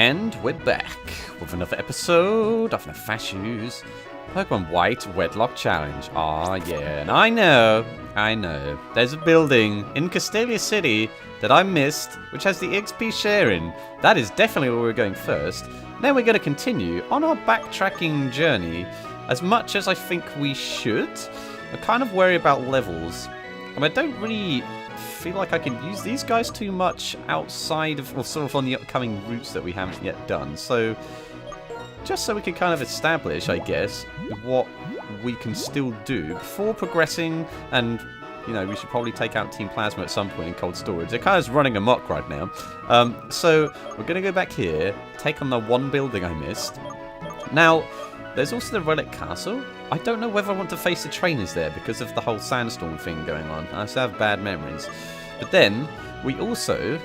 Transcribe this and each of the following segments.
And we're back with another episode of Nefashuu's Pokemon White Wedlocke Challenge. Aw, yeah, and I know. There's a building in Castelia City that I missed, which has the XP sharing. That is definitely where we're going first. Then we're going to continue on our backtracking journey as much as I think we should. I'm kind of worried about levels, and I don't really feel like I can use these guys too much outside of, or sort of on the upcoming routes that we haven't yet done. So, just so we can kind of establish, I guess, what we can still do before progressing, and, you know, we should probably take out Team Plasma at some point in cold storage. They're kind of running amok right now. So, we're going to go back here, take on the one building I missed. Now, there's also the Relic Castle. I don't know whether I want to face the trainers there because of the whole sandstorm thing going on. I still have bad memories. But then, we also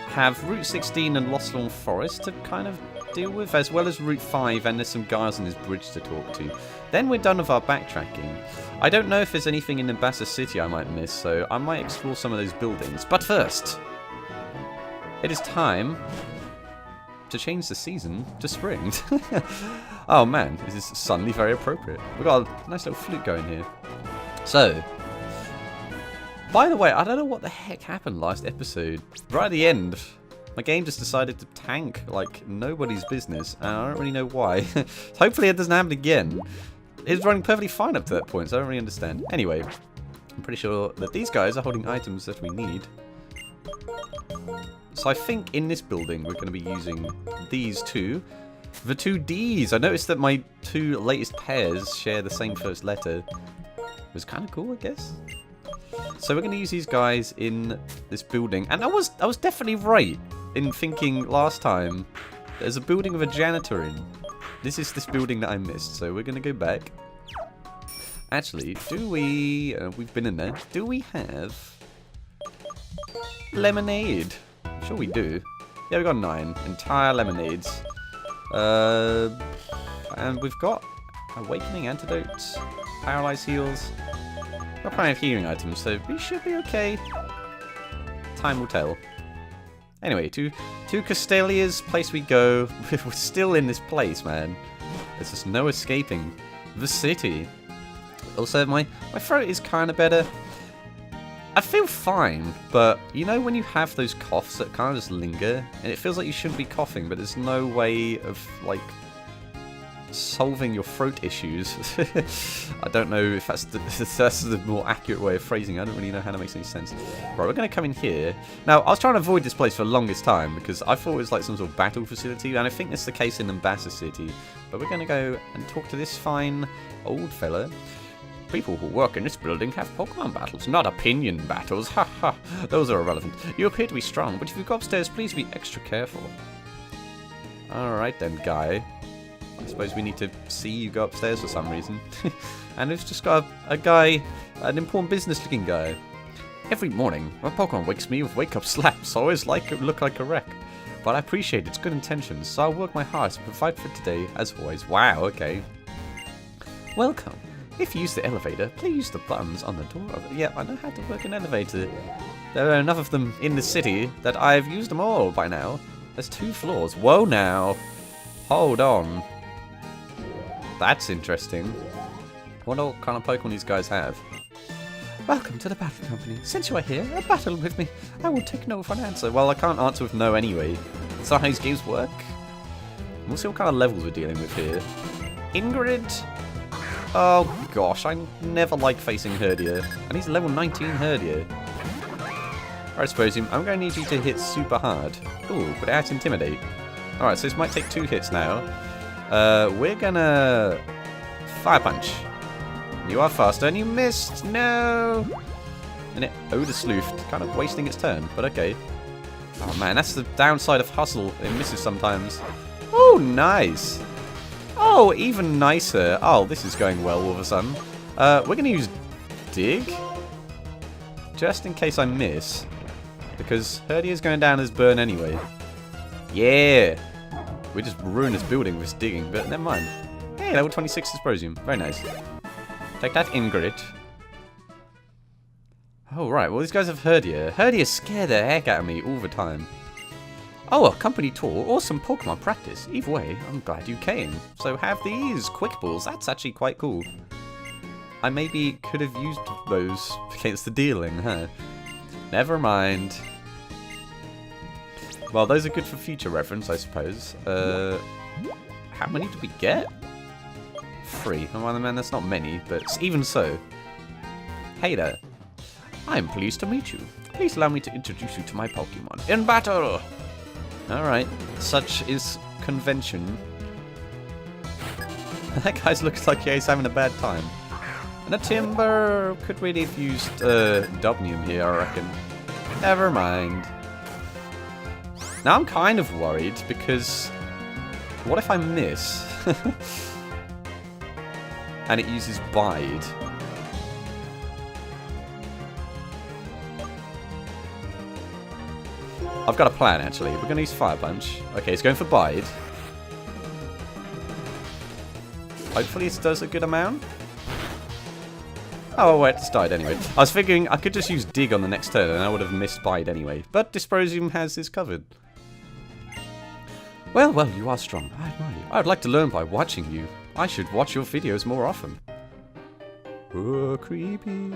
have Route 16 and Lost Lawn Forest to kind of deal with, as well as Route 5, and there's some guys on this bridge to talk to. Then we're done with our backtracking. I don't know if there's anything in Nefashuu City I might miss, so I might explore some of those buildings. But first, it is time to change the season to spring. Oh man, this is suddenly very appropriate. We've got a nice little flute going here. So, by the way, I don't know what the heck happened last episode. Right at the end, my game just decided to tank like nobody's business, and I don't really know why. Hopefully it doesn't happen again. It was running perfectly fine up to that point, so I don't really understand. Anyway, I'm pretty sure that these guys are holding items that we need. So I think in this building we're going to be using these two. The two Ds. I noticed that my two latest pairs share the same first letter. It was kind of cool, I guess. So we're going to use these guys in this building. And I was definitely right in thinking last time there's a building with a janitor in. This is this building that I missed. So we're going to go back. Actually, do we... we've been in there. Do we have lemonade? Sure we do. Yeah, we got 9 entire lemonades. And we've got Awakening Antidotes, Paralyze Heals. We've got plenty of healing items, so we should be okay. Time will tell. Anyway, to Castelia's place we go. We're still in this place, man. There's just no escaping the city. Also, my throat is kind of better. I feel fine, but you know when you have those coughs that kind of just linger, and it feels like you shouldn't be coughing, but there's no way of, like, solving your throat issues. I don't know if that's the more accurate way of phrasing it. I don't really know how that makes any sense. Right, we're going to come in here. Now, I was trying to avoid this place for the longest time, because I thought it was like some sort of battle facility, and I think that's the case in Nefashuu City. But we're going to go and talk to this fine old fella. People who work in this building have Pokemon battles, not opinion battles. Ha ha, those are irrelevant. You appear to be strong, but if you go upstairs, please be extra careful. Alright then, guy. I suppose we need to see you go upstairs for some reason. And we've just got a guy, an important business-looking guy. Every morning, my Pokemon wakes me with wake-up slaps. I always look like a wreck. But I appreciate its good intentions, so I'll work my hardest to provide for today, as always. Wow, okay. Welcome. If you use the elevator, please use the buttons on the door. Yeah, I know how to work an elevator. There are enough of them in the city that I've used them all by now. There's 2 floors. Whoa now. Hold on. That's interesting. I wonder what kind of Pokemon these guys have. Welcome to the battle company. Since you are here, a battle with me. I will take no for an answer. Well, I can't answer with no anyway. That's not how these games work. We'll see what kind of levels we're dealing with here. Ingrid. Oh gosh, I never like facing Herdier. And he's level 19 Herdier. I suppose I'm going to need you to hit super hard. Ooh, but that's Intimidate. Alright, so this might take 2 hits now. We're gonna... Fire Punch. You are faster and you missed! No! And it Odor Sleuth, kind of wasting its turn, but okay. Oh man, that's the downside of Hustle. It misses sometimes. Oh, nice! Oh, even nicer. Oh, this is going well all of a sudden. We're going to use Dig. Just in case I miss. Because Herdier's going down as burn anyway. Yeah! We just ruined this building with digging, but never mind. Hey, level 26 Dysprosium. Very nice. Take that, Ingrid. Oh, right. Well, these guys have Herdier. Herdier scare the heck out of me all the time. Oh, a company tour or some Pokemon practice. Either way, I'm glad you came. So have these quick balls. That's actually quite cool. I maybe could have used those against the dealing, huh? Never mind. Well, those are good for future reference, I suppose. How many did we get? 3. Well, man, that's not many, but even so. Hey there. I'm pleased to meet you. Please allow me to introduce you to my Pokemon. In battle! Alright, such is convention. That guy looks like he's having a bad time. And a Timber could really have used Dubnium here, I reckon. Never mind. Now I'm kind of worried because what if I miss? And it uses Bide. I've got a plan actually. We're going to use Fire Punch. Okay, it's going for Bide. Hopefully it does a good amount. Oh, wait, it's died anyway. I was figuring I could just use Dig on the next turn and I would have missed Bide anyway. But Dysprosium has this covered. Well, you are strong. I admire you. I would like to learn by watching you. I should watch your videos more often. Oh, creepy.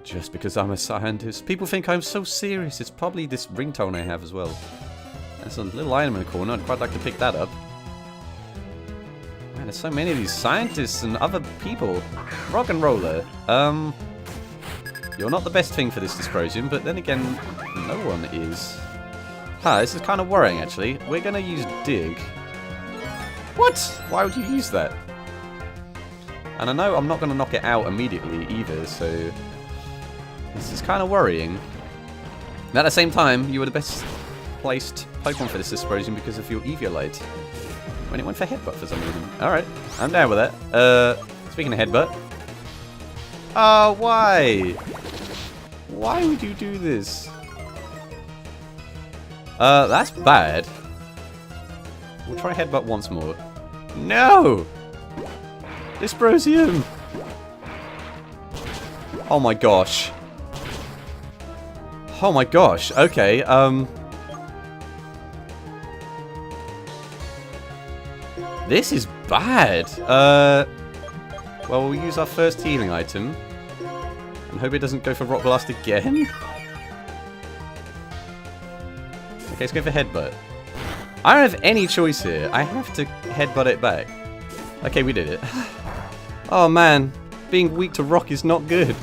Just because I'm a scientist. People think I'm so serious. It's probably this ringtone I have as well. There's a little item in the corner. I'd quite like to pick that up. Man, there's so many of these scientists and other people. Rock and Roller. You're not the best thing for this Dysprosium, but then again, no one is. This is kind of worrying, actually. We're going to use Dig. What? Why would you use that? And I know I'm not going to knock it out immediately either, so this is kind of worrying. And at the same time, you were the best placed Pokemon for this Dysprosium because of your Eviolite. When it went for Headbutt for some reason. Alright, I'm down with that. Speaking of Headbutt. Oh, why? Why would you do this? That's bad. We'll try Headbutt once more. No! Dysprosium! Oh my gosh. Oh my gosh, okay, this is bad. Well, we'll use our first healing item. And hope it doesn't go for Rock Blast again. Okay, let's go for Headbutt. I don't have any choice here. I have to Headbutt it back. Okay, we did it. Oh man, being weak to rock is not good.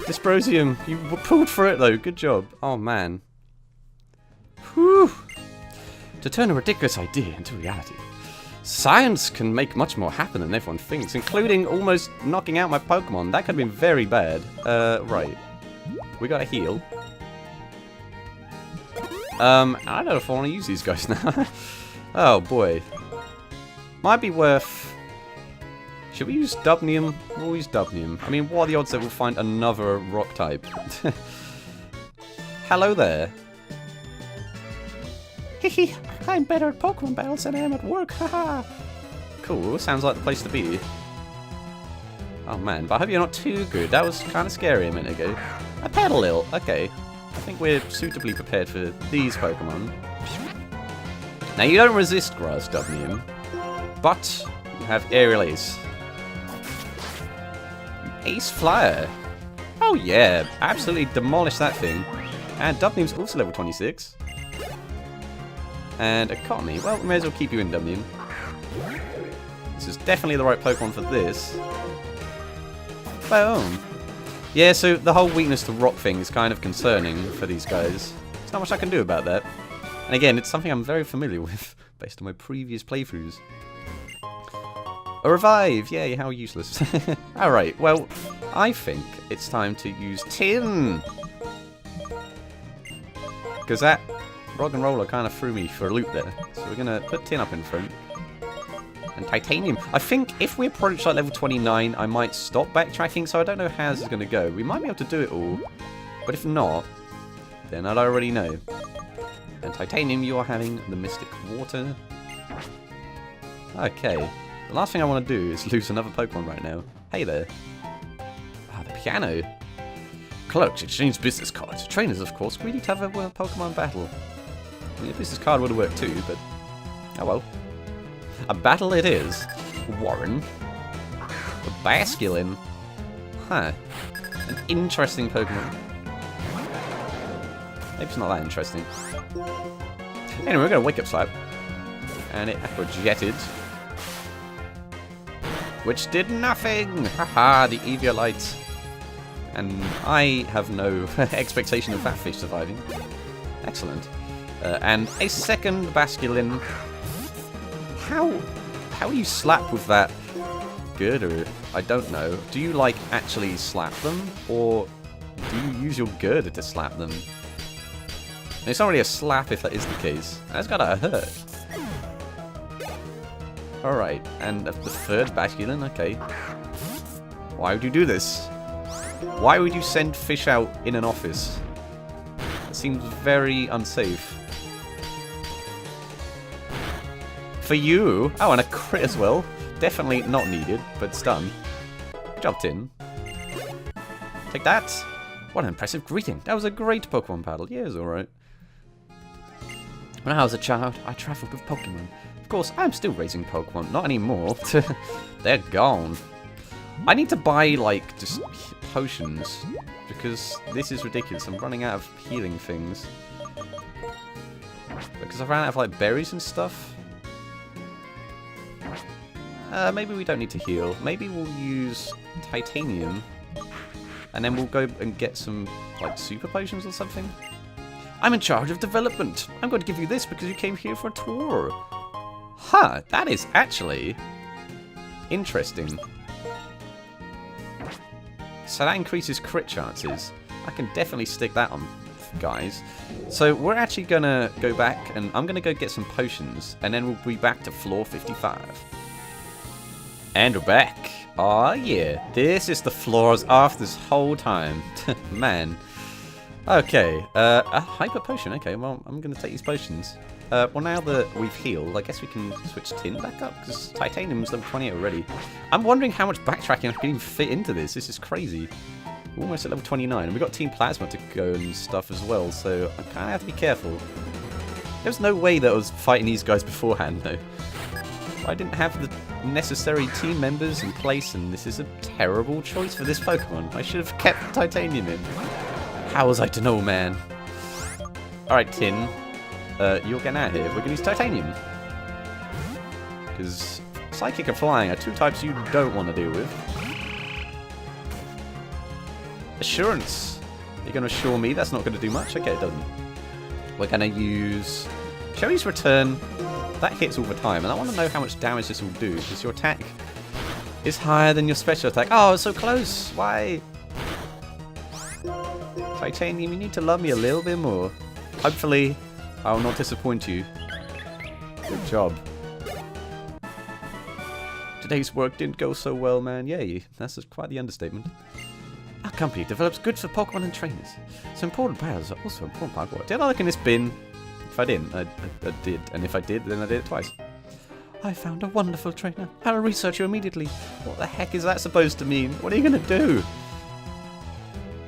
Dysprosium, you pulled for it though. Good job. Oh man. Whew. To turn a ridiculous idea into reality. Science can make much more happen than everyone thinks, including almost knocking out my Pokemon. That could have been very bad. Right. We got a heal. I don't know if I want to use these guys now. Oh boy. Might be worth... Should we use Dubnium? We'll use Dubnium. I mean, what are the odds that we'll find another rock type? Hello there. Hehe, I'm better at Pokemon battles than I am at work, haha. Cool, sounds like the place to be. Oh man, but I hope you're not too good. That was kind of scary a minute ago. A Petalil, okay. I think we're suitably prepared for these Pokemon. Now, you don't resist Grass Dubnium, but you have Aerial Ace. Ace Flyer. Oh yeah, absolutely demolish that thing. And Dubnium's also level 26. And Economy. Well, we may as well keep you in, Dubnium. This is definitely the right Pokemon for this. Boom. Yeah, so the whole weakness to rock thing is kind of concerning for these guys. There's not much I can do about that. And again, it's something I'm very familiar with, based on my previous playthroughs. A Revive! Yay, how useless. Alright, well, I think it's time to use Tin! Because that Rock and Roller kind of threw me for a loop there. So we're going to put Tin up in front. And Titanium. I think if we approach like level 29, I might stop backtracking, so I don't know how this is going to go. We might be able to do it all, but if not, then I'd already know. And Titanium, you are having the Mystic Water. Okay. The last thing I want to do is lose another Pokemon right now. Hey there. Ah, the piano. Clerks exchange business cards. Trainers, of course, greedy to have a Pokemon battle. I mean, if this card would have worked too, but oh well. A battle it is. Warren. A Basculin. Huh. An interesting Pokemon. Maybe it's not that interesting. Anyway, we're going to Wake Up Slap. And it Aqua Jetted. Which did nothing! Haha, the Eviolite. And I have no expectation of Fatfish surviving. Excellent. And a second Basculin. How do you slap with that girder? I don't know. Do you, like, actually slap them? Or do you use your girder to slap them? It's not really a slap if that is the case. That's gotta hurt. Alright, and the third Basculin, okay. Why would you do this? Why would you send fish out in an office? It seems very unsafe. For you! Oh, and a crit as well. Definitely not needed, but it's done. Good job, Tin. Take that! What an impressive greeting. That was a great Pokemon battle. Yeah, it was alright. When I was a child, I travelled with Pokemon. Of course, I'm still raising Pokemon. Not anymore. They're gone. I need to buy, like, just potions. Because this is ridiculous. I'm running out of healing things. Because I ran out of, like, berries and stuff. Maybe we don't need to heal. Maybe we'll use titanium. And then we'll go and get some, like, super potions or something. I'm in charge of development. I'm going to give you this because you came here for a tour. Huh, that is actually interesting. So that increases crit chances. I can definitely stick that on, guys. So we're actually going to go back and I'm going to go get some potions. And then we'll be back to floor 55. And we're back. Oh yeah, this is the floors after this whole time. Man. Okay, a hyper potion. Okay, well, I'm going to take these potions. Well, now that we've healed, I guess we can switch Tin back up, because Titanium's level 28 already. I'm wondering how much backtracking I can even fit into this. This is crazy. We're almost at level 29, and we've got Team Plasma to go and stuff as well, so I kind of have to be careful. There's no way that I was fighting these guys beforehand, though. I didn't have the necessary team members in place, and this is a terrible choice for this Pokemon. I should have kept Titanium in. How was I to know, man? Alright, Tin. You're getting out of here. We're going to use Titanium. Because Psychic and Flying are two types you don't want to deal with. Assurance. You're going to assure me that's not going to do much? Okay, it doesn't. We're going to use Cherry's Return. That hits all the time, and I want to know how much damage this will do, because your attack is higher than your special attack. Oh, it's so close. Why? Titanium, you need to love me a little bit more. Hopefully, I will not disappoint you. Good job. Today's work didn't go so well, man. Yay, that's quite the understatement. Our company develops goods for Pokemon and trainers. So important battles are also important part of what. Did I look in this bin? If I didn't, I did. And if I did, then I did it twice. I found a wonderful trainer. I'll research you immediately. What the heck is that supposed to mean? What are you going to do?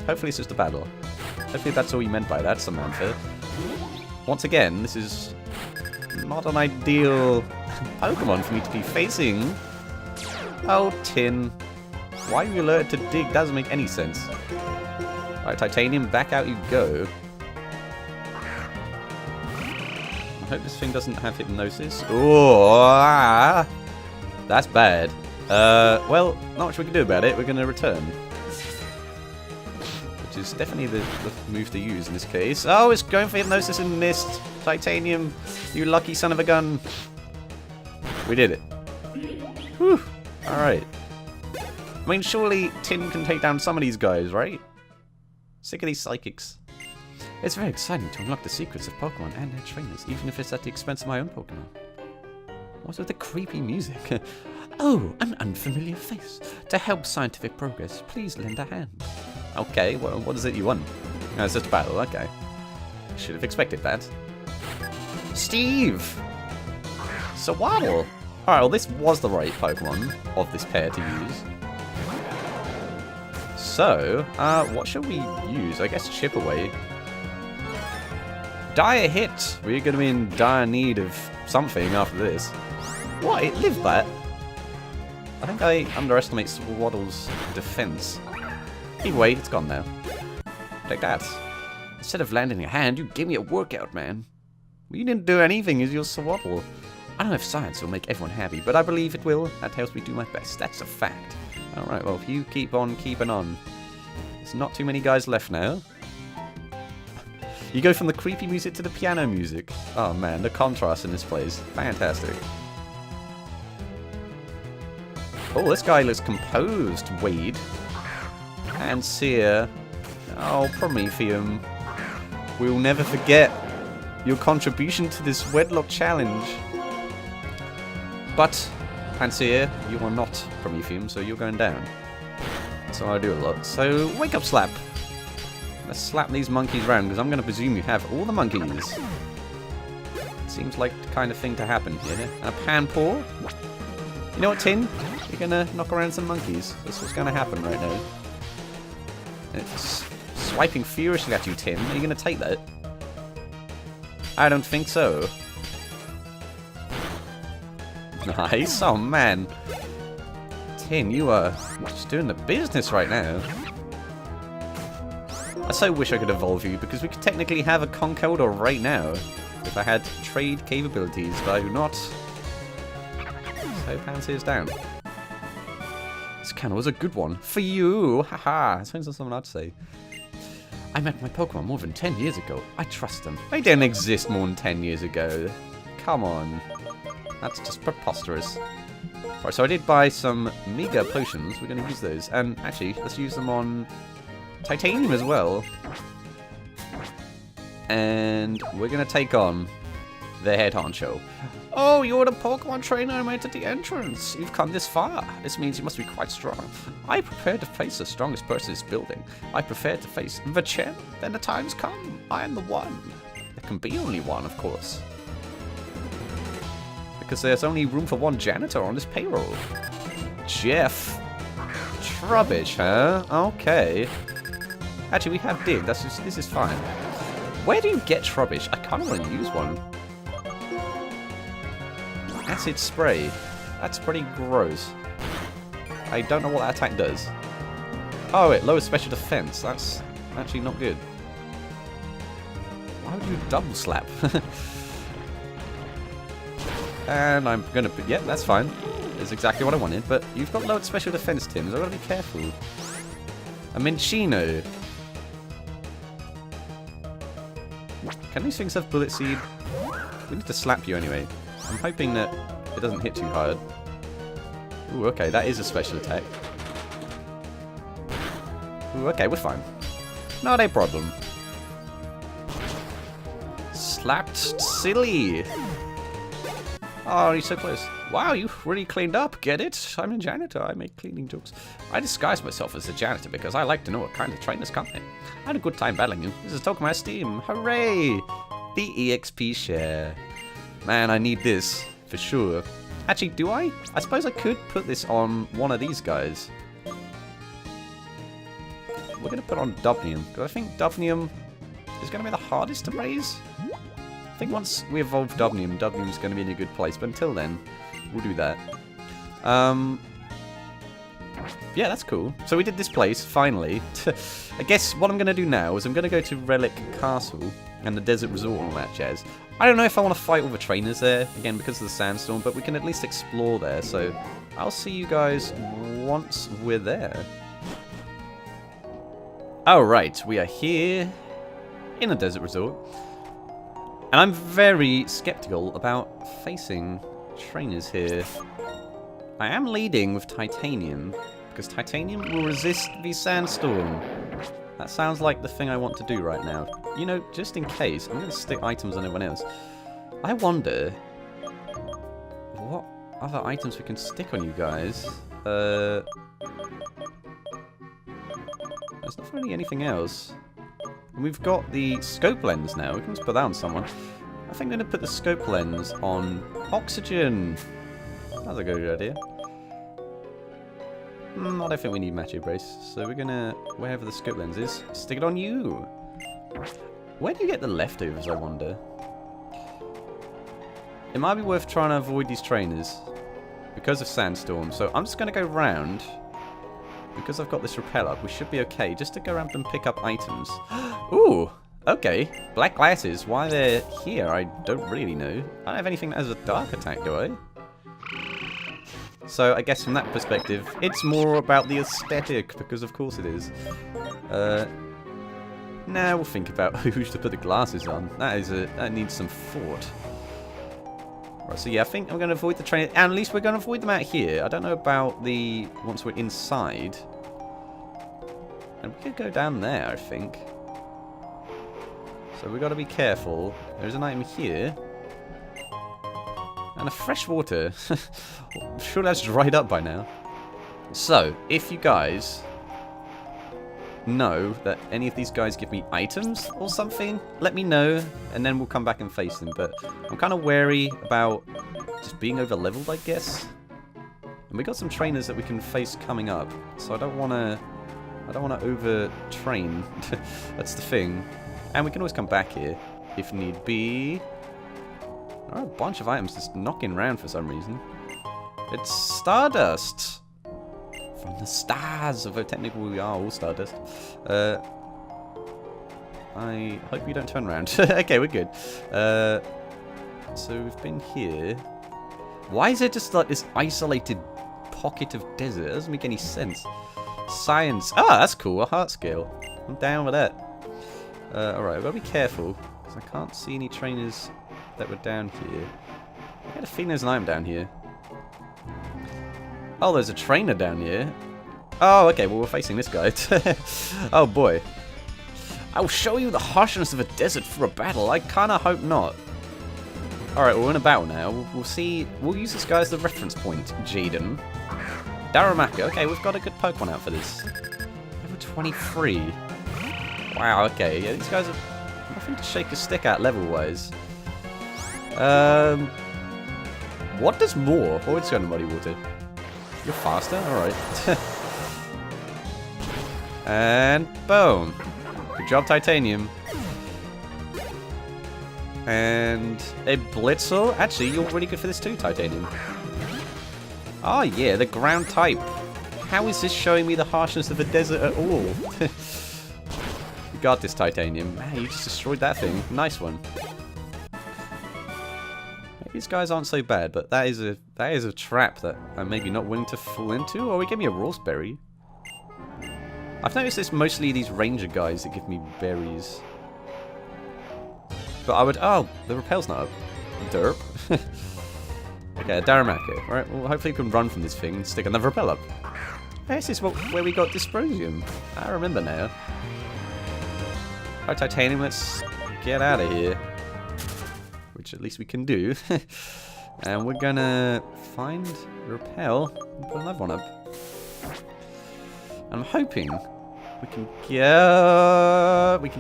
Hopefully it's just a battle. Hopefully that's all you meant by that, Samantha. Once again, this is not an ideal Pokemon for me to be facing. Oh, Tin. Why are you alerted to dig? Doesn't make any sense. Alright, Titanium, back out you go. I hope this thing doesn't have hypnosis. Oh, that's bad. Well, not much we can do about it. We're going to return. Which is definitely the move to use in this case. Oh, it's going for hypnosis and missed. Titanium, you lucky son of a gun. We did it. Whew. Alright. I mean, surely Tin can take down some of these guys, right? Sick of these psychics. It's very exciting to unlock the secrets of Pokemon and their trainers, even if it's at the expense of my own Pokemon. What's with the creepy music? Oh, an unfamiliar face. To help scientific progress, please lend a hand. Okay, well, what is it you want? No, it's just a battle, okay. Should have expected that. Steve! Sawaddle! Alright, well, this was the right Pokemon of this pair to use. So, what shall we use? I guess Chip Away. dire hit. We're going to be in dire need of something after this. What? It lived that? I think I underestimate Swaddle's defense. Either way, it's gone now. Take that. Instead of landing a hand, you gave me a workout, man. Well, you didn't do anything as your Swaddle. I don't know if science will make everyone happy, but I believe it will. That helps me do my best. That's a fact. Alright, well, if you keep on keeping on. There's not too many guys left now. You go from the creepy music to the piano music. Oh man, the contrast in this place. Fantastic. Oh, this guy looks composed, Wade. And Seer. Oh, Prometheum. We'll never forget your contribution to this Wedlocke challenge. But, Panseer, you are not Prometheum, so you're going down. So I do a lot. So, wake up slap. Let's slap these monkeys around, because I'm going to presume you have all the monkeys. Seems like the kind of thing to happen here. And a pan paw. You know what, Tin? You're going to knock around some monkeys. That's what's going to happen right now. It's swiping furiously at you, Tin. Are you going to take that? I don't think so. Nice. Oh, man. Tin, you are just doing the business right now. I so wish I could evolve you, because we could technically have a Conkeldurr right now if I had trade capabilities, but I do not. So Panseer's down. This kind was a good one. For you! Haha! Sounds like something I'd say. I met my Pokemon more than 10 years ago. I trust them. They didn't exist more than 10 years ago. Come on. That's just preposterous. Alright, so I did buy some Mega Potions. We're going to use those. And actually, let's use them on Titanium as well. And we're going to take on the head honcho. Oh, you're the Pokemon trainer I met at the entrance. You've come this far. This means you must be quite strong. I prepared to face the strongest person in this building. I prepared to face the champ. Then the time's come. I am the one. There can be only one, of course. Because there's only room for one janitor on this payroll. Jeff. Trubbish, huh? Okay. Actually, we have Dig. This is fine. Where do you get Trubbish? I kind of want to use one. Acid Spray. That's pretty gross. I don't know what that attack does. Oh, it lowers special defense. That's actually not good. Why would you double slap? And I'm gonna put... Yep, that's fine. That's exactly what I wanted. But you've got lowered special defense, Tim, so I've got to be careful. A Minchino. Can these things have Bullet Seed? We need to slap you anyway. I'm hoping that it doesn't hit too hard. Ooh, okay, that is a special attack. Ooh, okay, we're fine. Not a problem. Slapped silly. Oh, he's so close. Wow, you've really cleaned up. Get it? I'm a janitor. I make cleaning jokes. I disguise myself as a janitor because I like to know what kind of trainers come in. I had a good time battling you. This is Tokamai Steam. Hooray! The EXP share. Man, I need this. For sure. Actually, do I? I suppose I could put this on one of these guys. We're going to put on Dubnium. Because I think Dubnium is going to be the hardest to raise. I think once we evolve Dubnium, Dubnium's going to be in a good place. But until then, we'll do that. Yeah, that's cool. So we did this place, finally. I guess what I'm going to do now is I'm going to go to Relic Castle and the Desert Resort and all that jazz. I don't know if I want to fight all the trainers there, again, because of the sandstorm, but we can at least explore there. So I'll see you guys once we're there. Alright, we are here in a Desert Resort. And I'm very skeptical about facing trainers here. I am leading with Titanium, because Titanium will resist the sandstorm. That sounds like the thing I want to do right now. You know, just in case, I'm going to stick items on everyone else. I wonder what other items we can stick on you guys. There's not really anything else. And we've got the scope lens now. We can just put that on someone. I think I'm going to put the scope lens on Oxygen. That's a good idea. I don't think we need Macho Brace, so we're going to, wherever the scope lens is, stick it on you. Where do you get the leftovers, I wonder? It might be worth trying to avoid these trainers because of Sandstorm. So I'm just going to go round. Because I've got this rappel up, we should be okay. Just to go around and pick up items. Ooh, okay. Black glasses. Why they're here, I don't really know. I don't have anything that has a dark attack, do I? So I guess from that perspective, it's more about the aesthetic, because of course it is. Now we'll think about who to put the glasses on. That needs some thought. Right, so yeah, I think I'm going to avoid the train. And at least we're going to avoid them out here. I don't know about the once we're inside. And we could go down there, I think. So we've got to be careful. There's an item here. And a fresh water. I'm sure that's dried up by now. So, if you guys know that any of these guys give me items or something, let me know, and then we'll come back and face them. But I'm kind of wary about just being over leveled, I guess. And we got some trainers that we can face coming up, so I don't want to over train. That's the thing. And we can always come back here if need be. There are a bunch of items just knocking around for some reason. It's Stardust. From the stars, although technically we are all Stardust. I hope you don't turn around. Okay, we're good. So we've been here. Why is it just like this isolated pocket of desert? It doesn't make any sense. Science. Ah, that's cool. A heart scale. I'm down with that. Alright, I've got to be careful, because I can't see any trainers that were down here. I had a feeling there's an item down here. Oh, there's a trainer down here. Oh, okay, well, we're facing this guy. Oh, boy. I will show you the harshness of a desert for a battle. I kind of hope not. Alright, we're in a battle now. We'll see. We'll use this guy as the reference point. Jaden. Darumaka. Okay, we've got a good Pokemon out for this. Level 23. Wow, okay. Yeah, these guys have nothing to shake a stick at level-wise. What does more? Oh, it's going to Muddy Water. You're faster? Alright. And boom. Good job, Titanium. And a Blitzel. Actually, you're really good for this too, Titanium. Oh yeah, the ground type. How is this showing me the harshness of the desert at all? You got this, Titanium. Man, you just destroyed that thing. Nice one. These guys aren't so bad, but that is a trap that I'm maybe not willing to fall into. Or we give me a raspberry. I've noticed it's mostly these ranger guys that give me berries. But I would... Oh, the rappel's not up. Derp. Okay, a Darumaka. Alright, well, hopefully you can run from this thing and stick another rappel up. This is where we got Dysprosium. I remember now. Alright, Titanium, let's get out of here. Which at least we can do. And we're gonna find rappel and put another one up. And I'm hoping we can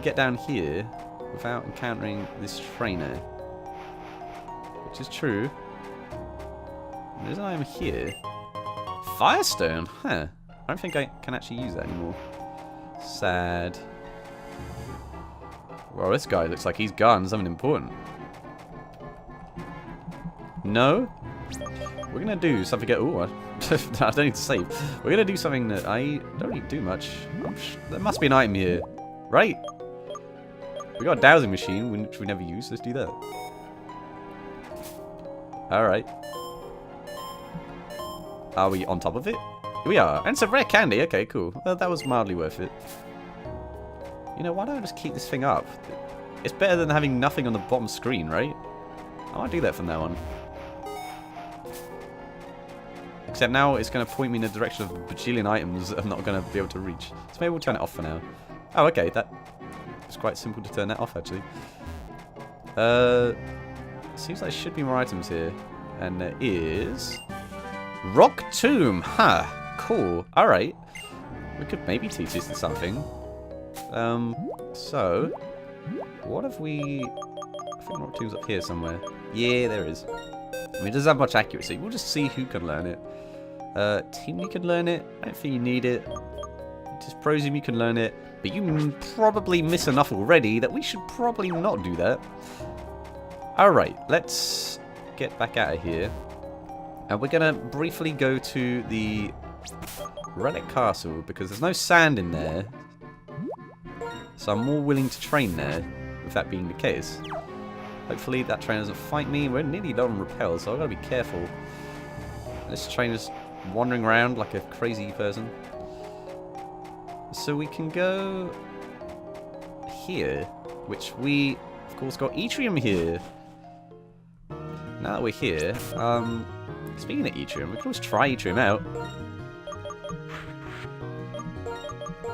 get down here without encountering this trainer. Which is true. And there's an item here. Firestone? Huh. I don't think I can actually use that anymore. Sad. Well, this guy looks like he's gotten something important. No? We're gonna do something... Ooh, I don't need to save. We're gonna do something that I don't need to do much. There must be an item here. Right? We got a dowsing machine, which we never use. Let's do that. Alright. Are we on top of it? We are. And it's a rare candy. Okay, cool. Well, that was mildly worth it. You know, why don't I just keep this thing up? It's better than having nothing on the bottom screen, right? I might do that from now on. Except now it's going to point me in the direction of bajillion items that I'm not going to be able to reach. So maybe we'll turn it off for now. Oh, okay. That it's quite simple to turn that off, actually. Seems like there should be more items here. And there is... Rock Tomb! Huh. Cool. Alright. We could maybe teach this to something. So... What if we... I think Rock Tomb's up here somewhere. Yeah, there is. I mean, it doesn't have much accuracy. We'll just see who can learn it. Team, you can learn it. I don't think you need it. Dysprosium, you can learn it. But you probably miss enough already that we should probably not do that. Alright, let's get back out of here. And we're going to briefly go to the Relic Castle, because there's no sand in there. So I'm more willing to train there, with that being the case. Hopefully that trainer doesn't fight me. We're nearly done on repel, so I've got to be careful. This trainer's wandering around like a crazy person. So we can go here, which we, of course, got Etrium here. Now that we're here, speaking of Etrium, we can always try Etrium out.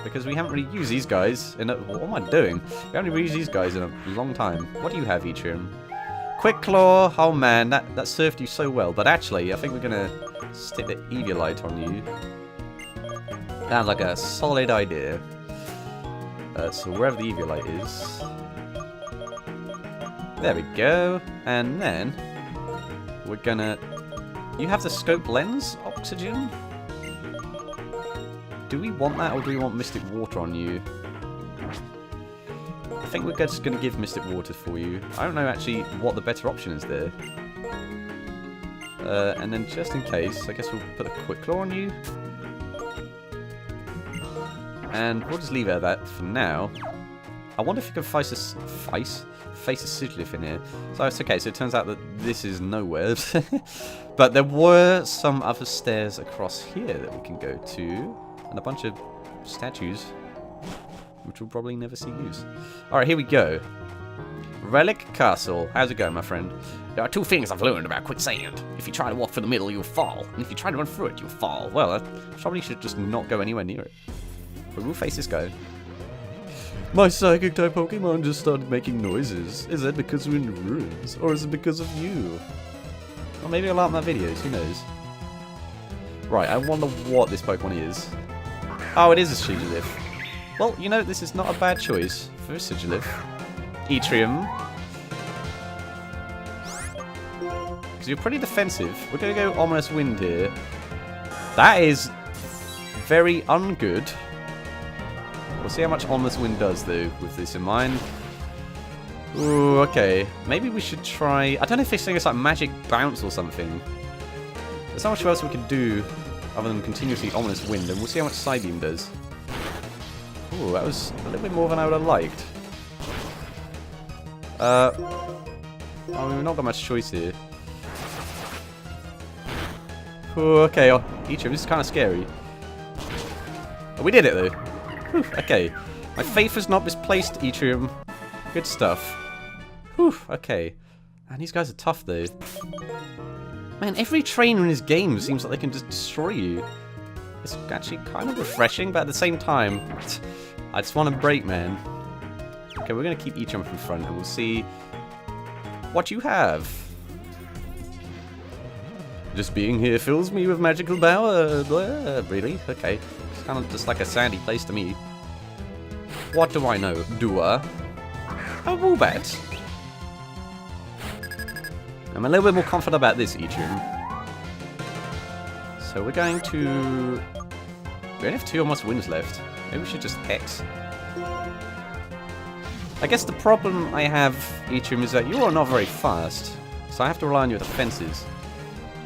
Because we haven't really used these guys in a... What am I doing? We haven't really used these guys in a long time. What do you have, Etrium? Quick Claw. Oh man, that served you so well. But actually, I think we're going to stick the Eviolite on you. Sounds like a solid idea. So wherever the Eviolite is... There we go. And then... We're gonna... You have the scope lens, Oxygen? Do we want that, or do we want Mystic Water on you? I think we're just going to give Mystic Water for you. I don't know actually what the better option is there. And then just in case, I guess we'll put a Quick Claw on you. And we'll just leave it at that for now. I wonder if you can face a Sigilyph in here. So it's okay, so it turns out that this is nowhere. But there were some other stairs across here that we can go to. And a bunch of statues, which we'll probably never see use. Alright, here we go. Relic Castle. How's it going, my friend? There are two things I've learned about quicksand. If you try to walk through the middle, you'll fall. And if you try to run through it, you'll fall. Well, I probably should just not go anywhere near it. But we'll face this guy. My Psychic-type Pokemon just started making noises. Is that because we're in the ruins? Or is it because of you? Or maybe I'll like my videos, who knows? Right, I wonder what this Pokemon is. Oh, it is a Sigilyph. Well, you know, this is not a bad choice for a Sigilyph. Etrium. Because you're pretty defensive. We're going to go Ominous Wind here. That is very ungood. We'll see how much Ominous Wind does, though, with this in mind. Ooh, okay. Maybe we should try... I don't know if this thing is like Magic Bounce or something. There's not much else we can do other than continuously Ominous Wind, and we'll see how much Psybeam does. Ooh, that was a little bit more than I would have liked. I mean, we've not got much choice here. Ooh, okay, Etrium, this is kind of scary. Oh, we did it, though. Whew, okay. My faith has not misplaced, Etrium. Good stuff. Whew, okay. And these guys are tough, though. Man, every trainer in this game seems like they can just destroy you. It's actually kind of refreshing, but at the same time, I just want to break, man. Okay, we're going to keep Etrium in front, and we'll see what you have. Just being here fills me with magical power. Blah, really? Okay. It's kind of just like a sandy place to me. What do I know? A Woobat. I'm a little bit more confident about this, Etrium. So we're going to... We only have 2 Almost Winds left. Maybe we should just Hex. I guess the problem I have, Etrium, is that you are not very fast. So I have to rely on your defenses.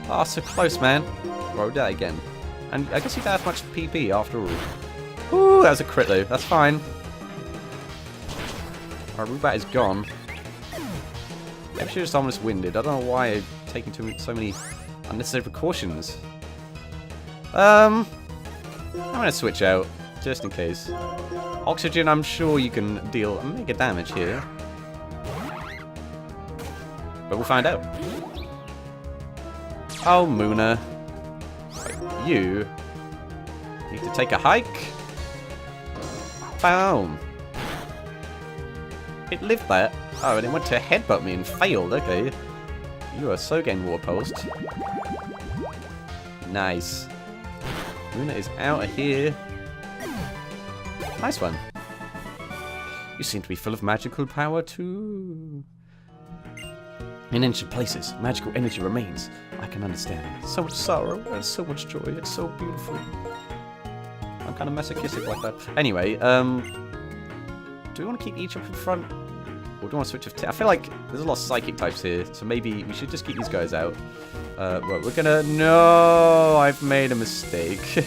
Ah, so close, man. Roll that again. And I guess you don't have much PP after all. Ooh, that was a crit though. That's fine. Our Woobat is gone. Maybe she just almost winded. I don't know why I'm taking so many unnecessary precautions. I'm gonna switch out, just in case. Oxygen, I'm sure you can deal mega damage here. But we'll find out. Oh, Moona. You need to take a hike. Boom. It lived that. Oh, and it went to headbutt me and failed. Okay. You are so getting War Pulsed. Nice. Moona is out of here. Nice one. You seem to be full of magical power too. In ancient places, magical energy remains. I can understand. So much sorrow and so much joy. It's so beautiful. I'm kind of masochistic like that. Anyway, do we want to keep each up in front? Or do we want to switch of... I feel like there's a lot of psychic types here, so maybe we should just keep these guys out. Right, we're gonna... No! I've made a mistake.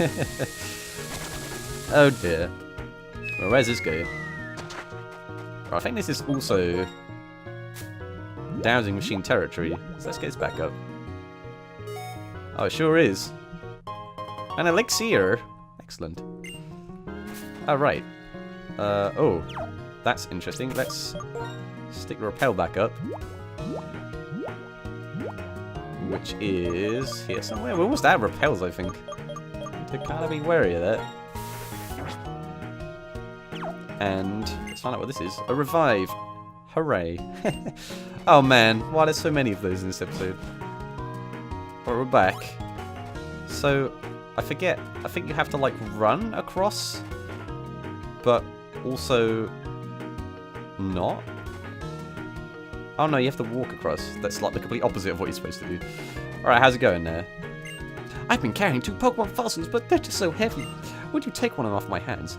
Oh dear. Well, where's this go? Right, I think this is also... dowsing machine territory. So let's get this back up. Oh, it sure is. An elixir! Excellent. Alright. Oh. That's interesting. Let's stick the rappel back up. Which is here somewhere. We're almost out of rappels, I think. To kind of be wary of that. And let's find out what this is. A revive. Hooray. Oh man, why there's so many of those in this episode. But we're back. So, I forget. I think you have to like run across. But also not. Oh no, you have to walk across. That's like the complete opposite of what you're supposed to do. Alright, how's it going there? I've been carrying 2 Pokemon fossils, but they're just so heavy. Would you take one off my hands?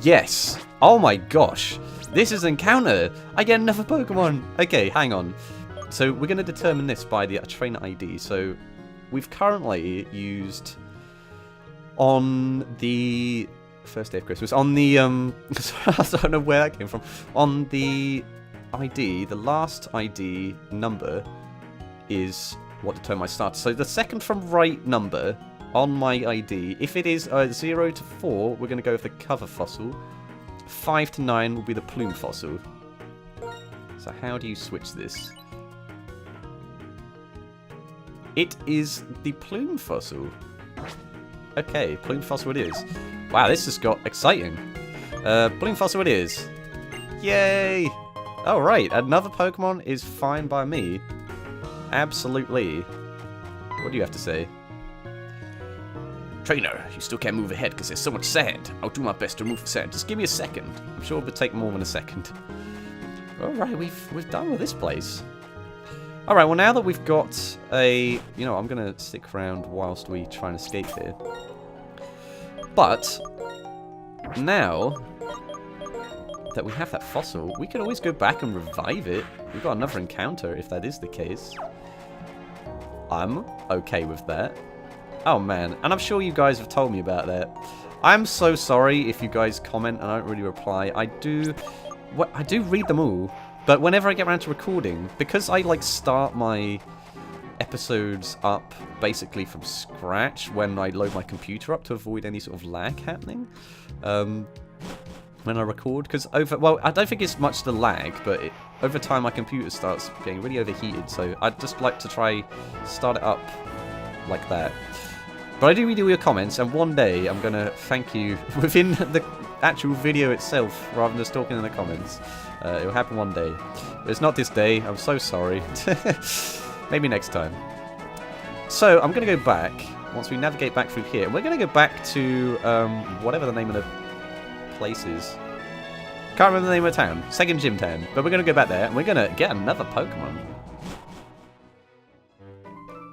Yes! Oh my gosh! This is an encounter! I get another Pokemon! Okay, hang on. So we're going to determine this by the trainer ID. So we've currently used on the first day of Christmas, on the, I don't know where that came from, on the ID, the last ID number is what determines my starter. So the second from right number on my ID, if it is 0 to 4, we're going to go with the cover fossil. 5 to 9 will be the plume fossil. So how do you switch this? It is the plume fossil. Okay, plume fossil it is. Wow, this just got exciting. Plume fossil it is. Yay! Alright, another Pokemon is fine by me. Absolutely. What do you have to say? Trainer, you still can't move ahead because there's so much sand. I'll do my best to remove the sand. Just give me a second. I'm sure it would take more than a second. Alright, we've done with this place. Alright, well now that we've got a... You know, I'm going to stick around whilst we try and escape here. But, now that we have that fossil, we can always go back and revive it. We've got another encounter if that is the case. I'm okay with that. Oh man, and I'm sure you guys have told me about that. I'm so sorry if you guys comment and I don't really reply. I do read them all, but whenever I get around to recording, because I like start my episodes up basically from scratch when I load my computer up to avoid any sort of lag happening when I record, because well, I don't think it's much the lag, but over time my computer starts getting really overheated, so I'd just like to try start it up like that. But I do read all your comments, and one day I'm going to thank you within the actual video itself, rather than just talking in the comments. It will happen one day. But it's not this day, I'm so sorry. Maybe next time. So, I'm going to go back, once we navigate back through here, and we're going to go back to, whatever the name of the place is. Can't remember the name of the town. Second Gym Town. But we're going to go back there, and we're going to get another Pokemon.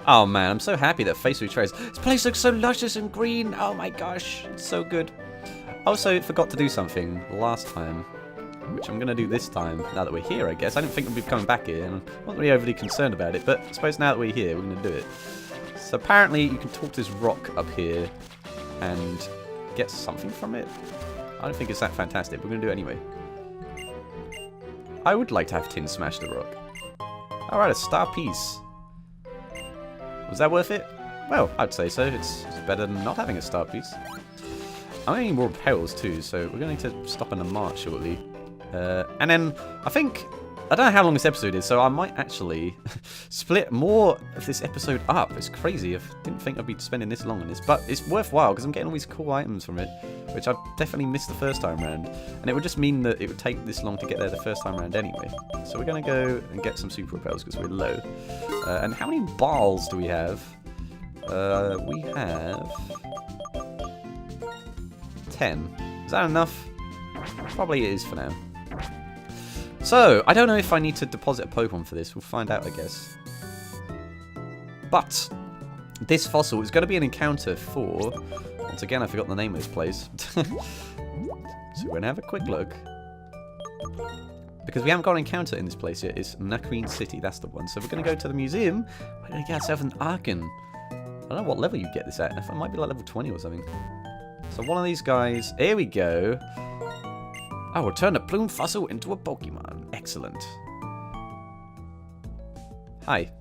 Oh man, I'm so happy that face retrays. This place looks so luscious and green. Oh my gosh, it's so good. Also, forgot to do something last time, which I'm going to do this time, now that we're here, I guess. I didn't think we'd be coming back here, and I'm not really overly concerned about it, but I suppose now that we're here, we're going to do it. So apparently, you can talk to this rock up here and get something from it. I don't think it's that fantastic, but we're going to do it anyway. I would like to have Tin smash the rock. Alright, a star piece. Was that worth it? Well, I'd say so. It's better than not having a star piece. I'm going to need more repels too, so we're going to need to stop in a march shortly. And then, I don't know how long this episode is, so I might actually split more of this episode up. It's crazy. I didn't think I'd be spending this long on this, but it's worthwhile because I'm getting all these cool items from it, which I definitely missed the first time around. And it would just mean that it would take this long to get there the first time around anyway. So we're going to go and get some super repels because we're low. And how many balls do we have? We have 10. Is that enough? Probably it is for now. So, I don't know if I need to deposit a Pokemon for this. We'll find out, I guess. But, this fossil is going to be an encounter for... Once again, I forgot the name of this place. So, we're going to have a quick look. Because we haven't got an encounter in this place yet. It's Naqueen City, that's the one. So we're going to go to the museum. We're going to get ourselves an Archon. I don't know what level you get this at. It might be like level 20 or something. So one of these guys. Here we go. I will turn a plume fossil into a Pokemon. Excellent. Hi.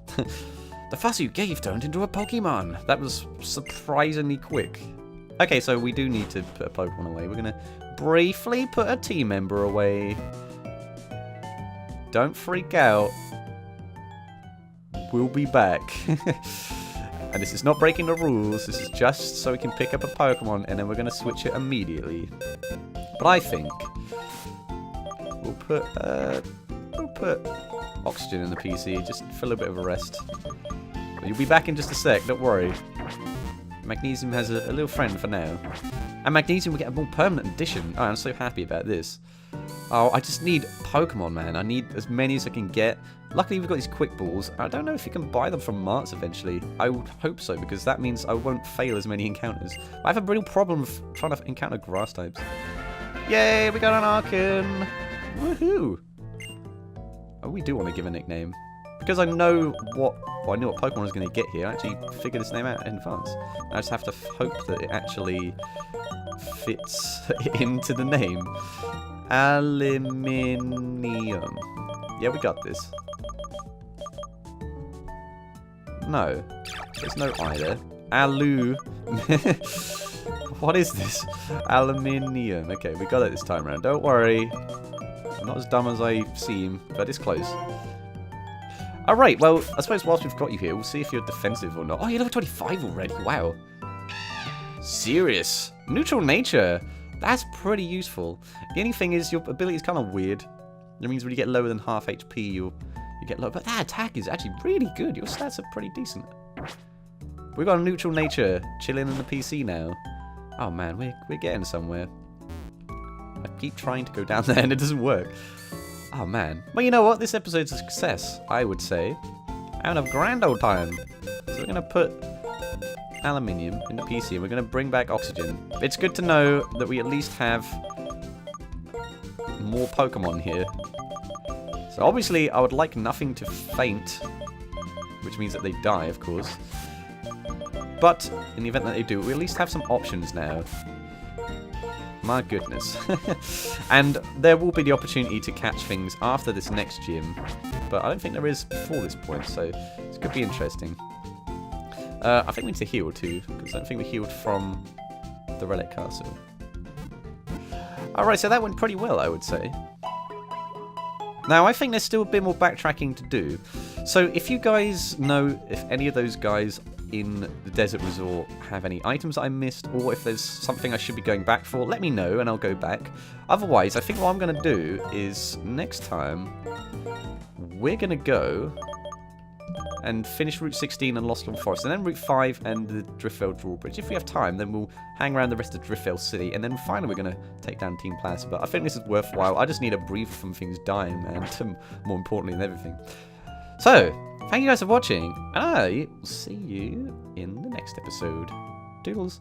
The fossil you gave turned into a Pokemon. That was surprisingly quick. Okay, so we do need to put a Pokemon away. We're going to briefly put a team member away. Don't freak out. We'll be back. And this is not breaking the rules. This is just so we can pick up a Pokemon and then we're going to switch it immediately. But I think we'll put Oxygen in the PC just for a little bit of a rest. But you'll be back in just a sec, don't worry. Magnesium has a little friend for now. And Magnesium will get a more permanent addition. Oh, I'm so happy about this. Oh, I just need Pokemon, man. I need as many as I can get. Luckily, we've got these quick balls. I don't know if you can buy them from marts eventually. I would hope so, because that means I won't fail as many encounters. I have a real problem with trying to encounter grass types. Yay, we got an Archon! Woohoo! Oh, we do want to give a nickname. Because I know what... Well, I knew what Pokemon I was going to get here. I actually figured this name out in advance. I just have to hope that it actually fits into the name. Aluminium. Yeah, we got this. No. There's no I there. Alu. What is this? Aluminium. Okay, we got it this time around. Don't worry. I'm not as dumb as I seem, but it's close. Alright, well, I suppose whilst we've got you here, we'll see if you're defensive or not. Oh, you're level 25 already. Wow. Serious. Neutral nature. That's pretty useful. The only thing is your ability is kind of weird. It means when you get lower than half HP, you get low. But that attack is actually really good. Your stats are pretty decent. We've got a neutral nature chilling in the PC now. Oh man, we're getting somewhere. I keep trying to go down there and it doesn't work. Oh man. Well, you know what? This episode's a success, I would say. And a grand old time. So we're going to put aluminium in the PC and we're going to bring back oxygen. It's good to know that we at least have more Pokemon here. So obviously I would like nothing to faint, which means that they die, of course. But in the event that they do, we at least have some options now. My goodness. And there will be the opportunity to catch things after this next gym, but I don't think there is before this point, so this could be interesting. I think we need to heal too, because I don't think we healed from the Relic Castle. Alright, so that went pretty well, I would say. Now, I think there's still a bit more backtracking to do. So if you guys know if any of those guys in the desert resort have any items that I missed, or if there's something I should be going back for, let me know and I'll go back. Otherwise, I think what I'm going to do is next time we're going to go and finish Route 16 and Lost Lawn Forest, and then Route 5 and the Driftvale Drawbridge. If we have time, then we'll hang around the rest of Driftvale City, and then finally we're going to take down Team Plasma. But I think this is worthwhile. I just need a breather from things dying, man, more importantly than everything. So, thank you guys for watching, and I will see you in the next episode. Doodles.